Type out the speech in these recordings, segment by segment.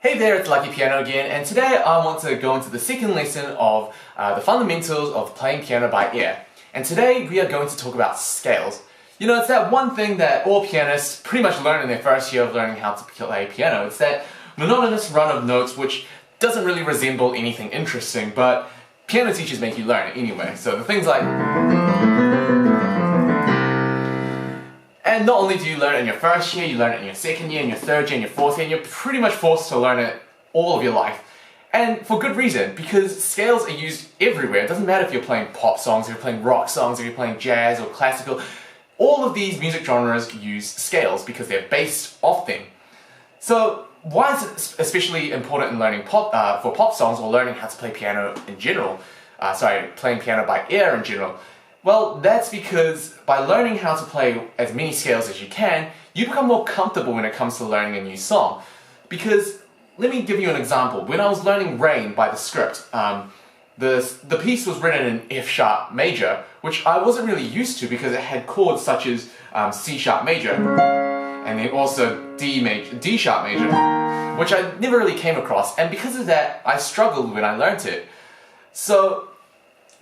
Hey there, it's Lucky Piano again, and today I want to go into the second lesson of the fundamentals of playing piano by ear. And today we are going to talk about scales. You know, it's that one thing that all pianists pretty much learn in their first year of learning how to play piano. It's that monotonous run of notes which doesn't really resemble anything interesting, but piano teachers make you learn it anyway. So the things like... And not only do you learn it in your first year, you learn it in your second year, in your third year, in your fourth year, and you're pretty much forced to learn it all of your life. And for good reason, because scales are used everywhere. It doesn't matter if you're playing pop songs, if you're playing rock songs, if you're playing jazz or classical. All of these music genres use scales because they're based off them. So why is it especially important in learning for pop songs or learning how to play piano in general? Playing piano by ear in general? Well, that's because by learning how to play as many scales as you can, you become more comfortable when it comes to learning a new song. Because, let me give you an example. When I was learning Rain by The Script, the piece was written in F sharp major, which I wasn't really used to because it had chords such as C sharp major, and then also D sharp major, which I never really came across, and because of that, I struggled when I learnt it. So,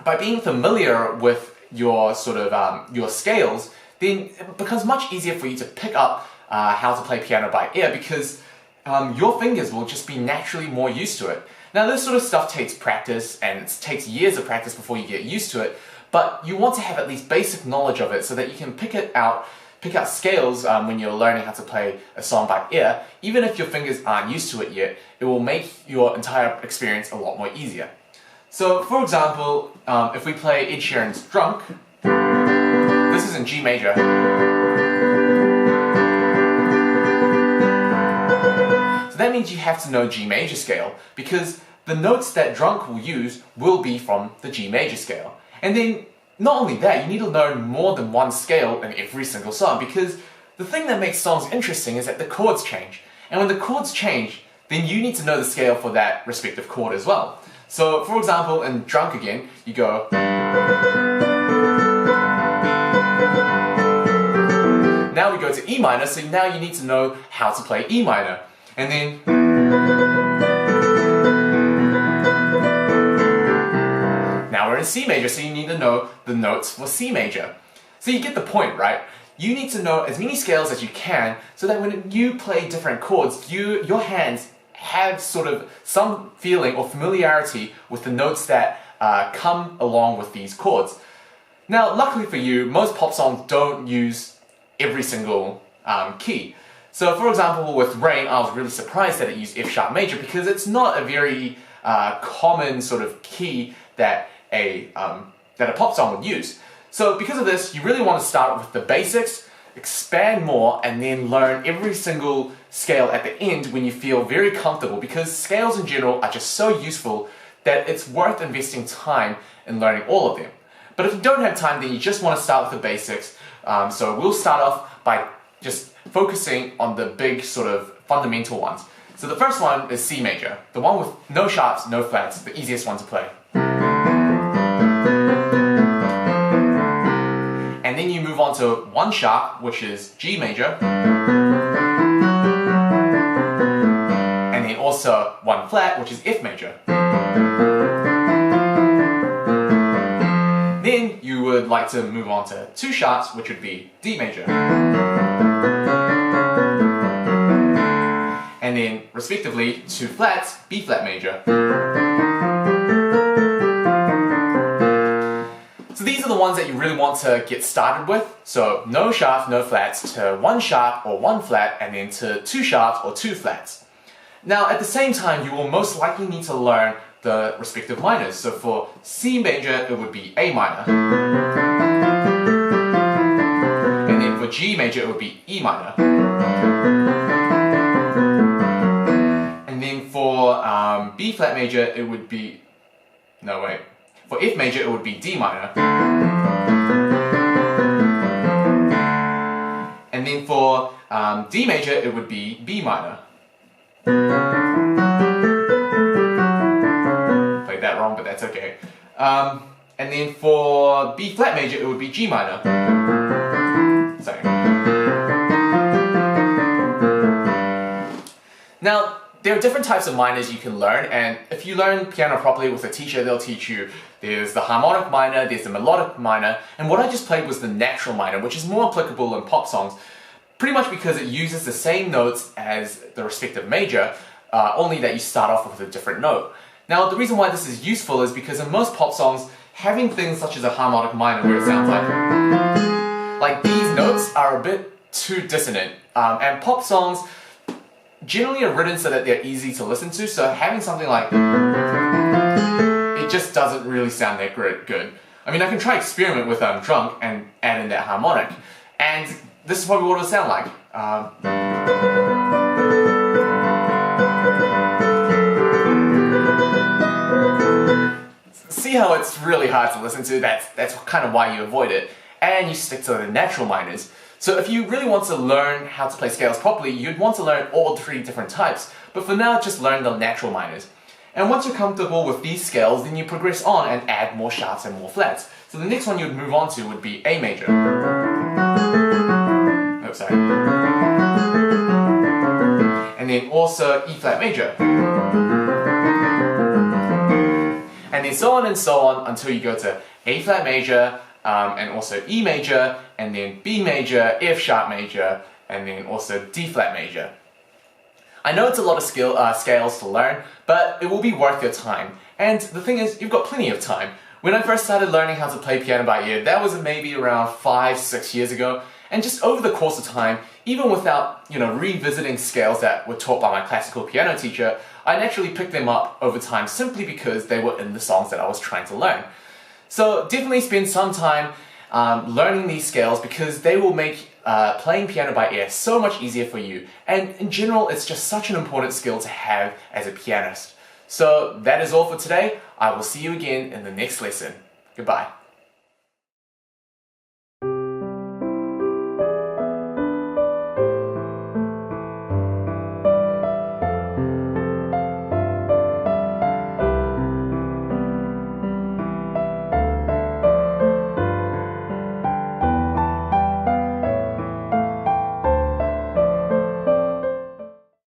by being familiar with your your scales, then it becomes much easier for you to pick up how to play piano by ear because your fingers will just be naturally more used to it. Now this sort of stuff takes practice and it takes years of practice before you get used to it, but you want to have at least basic knowledge of it so that you can pick out scales when you're learning how to play a song by ear. Even if your fingers aren't used to it yet, it will make your entire experience a lot more easier. So, for example, if we play Ed Sheeran's Drunk, this is in G major. So that means you have to know G major scale, because the notes that Drunk will use will be from the G major scale. And then, not only that, you need to learn more than one scale in every single song, because the thing that makes songs interesting is that the chords change. And when the chords change, then you need to know the scale for that respective chord as well. So, for example, in Drunk again, you go... Now we go to E minor, so now you need to know how to play E minor. And then... Now we're in C major, so you need to know the notes for C major. So you get the point, right? You need to know as many scales as you can, so that when you play different chords, your hands have sort of some feeling or familiarity with the notes that come along with these chords. Now, luckily for you, most pop songs don't use every single key. So, for example, with Rain, I was really surprised that it used F sharp major because it's not a very common sort of key that a pop song would use. So, because of this, you really want to start with the basics, expand more, and then learn every single scale at the end when you feel very comfortable, because scales in general are just so useful that it's worth investing time in learning all of them. But if you don't have time, then you just want to start with the basics. So we'll start off by just focusing on the big sort of fundamental ones. So the first one is C major, the one with no sharps, no flats, the easiest one to play. And then you move on to one sharp, which is G major. And then also one flat, which is F major. Then you would like to move on to two sharps, which would be D major. And then, respectively, two flats, B flat major. So these are the ones that you really want to get started with. So no sharps, no flats, to one sharp or one flat, and then to two sharps or two flats. Now at the same time, you will most likely need to learn the respective minors. So for C major, it would be A minor. And then for G major, it would be E minor. And then for B flat major, it would be... No, wait. For F major, it would be D minor. And then for D major, it would be B minor. Played that wrong, but that's okay. And then for B flat major, it would be G minor. Sorry. Now, there are different types of minors you can learn, and if you learn piano properly with a teacher, they'll teach you there's the harmonic minor, there's the melodic minor, and what I just played was the natural minor, which is more applicable in pop songs, pretty much because it uses the same notes as the respective major, only that you start off with a different note. Now, the reason why this is useful is because in most pop songs, having things such as a harmonic minor where it sounds like these notes are a bit too dissonant, and pop songs generally are written so that they're easy to listen to, so having something like it just doesn't really sound that good. I mean, I can try experiment with drunk and add in that harmonic, and this is probably what it would sound like. See how it's really hard to listen to? That's kind of why you avoid it, and you stick to the natural minors. So if you really want to learn how to play scales properly, you'd want to learn all 3 different types, but for now just learn the natural minors. And once you're comfortable with these scales, then you progress on and add more sharps and more flats. So the next one you'd move on to would be A major. Oh, sorry. And then also E flat major. And then so on and so on until you go to A flat major, and also E major, and then B major, F sharp major, and then also D flat major. I know it's a lot of scales to learn, but it will be worth your time. And the thing is, you've got plenty of time. When I first started learning how to play piano by ear, that was maybe around 5-6 years ago, and just over the course of time, even without, revisiting scales that were taught by my classical piano teacher, I naturally picked them up over time simply because they were in the songs that I was trying to learn. So definitely spend some time learning these scales because they will make playing piano by ear so much easier for you. And in general, it's just such an important skill to have as a pianist. So that is all for today. I will see you again in the next lesson. Goodbye.